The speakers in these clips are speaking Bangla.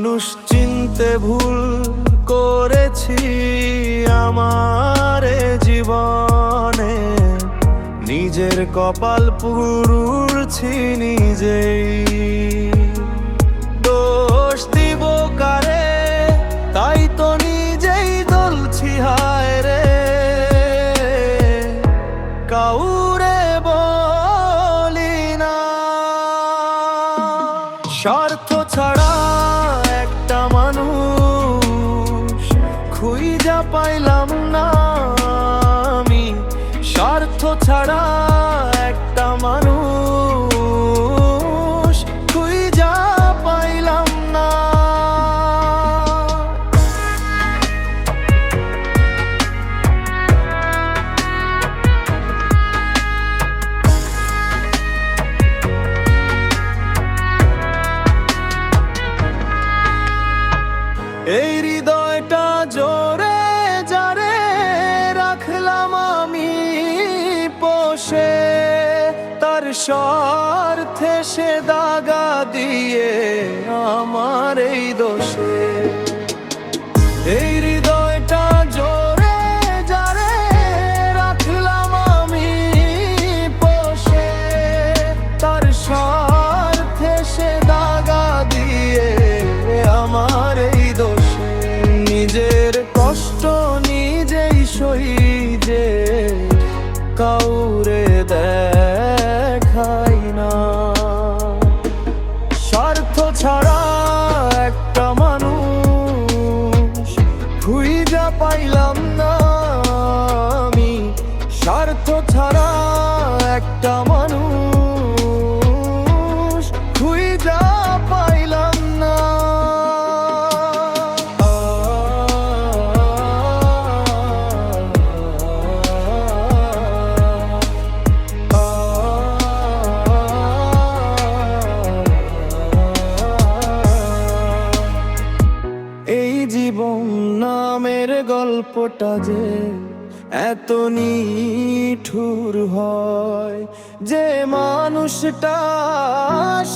মানুষ চিনতে ভুল করেছি আমার জীবনে, নিজের কপাল পুড়ছি নিজেই। দোষ দিব কারে, তাই তো নিজেই দলছি হায় রে। কাউরে বলি না, স্বার্থ ছাড়া একটা মানুষ খুঁজা পাইলাম না আমি। স্বার্থ ছাড়া একটা মানুষ খুঁজা পাইলাম না। এই হৃদয়টা জোরে যারে রাখলাম আমি পোষে, তার স্বার্থে সে দাগা দিয়ে আমার এই দোষে। এই হৃদয়টা জোরে যারে রাখলাম আমি পোষে, তার স্বার্থে সে দাগা দিয়ে আমার এই দোষে। নিজের কষ্ট নিজেই সইতে কাউরে দেখাই না। স্বার্থ ছাড়া একটা মানুষ খুঁজা পাইলাম না আমি। স্বার্থ ছাড়া একটা মানুষ খুঁজা পাইলাম না। এই জীবন নামের গল্পটা যে এত নিঠুর হয়, যে মানুষটা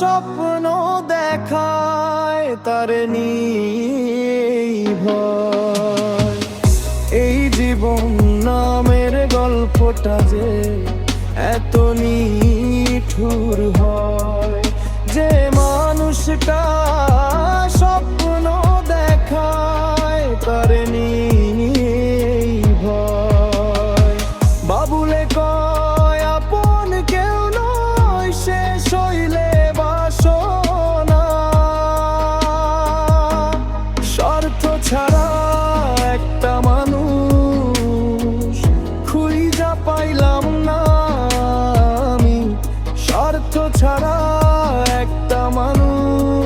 স্বপ্ন দেখায় তার নিয়েই ভয়। এই জীবন নামের গল্পটা যে এত নিঠুর হয়, যে মানুষটা স্বপ্ন দেখায় তার নিয়েই ভয়। বাবুলে কয় আপন কেউ নয়, সে শৈলে বাসনা। স্বার্থ ছাড়া একটা মানুষ খুঁজা পাইলাম না আমি। স্বার্থ ছাড়া একটা মানুষ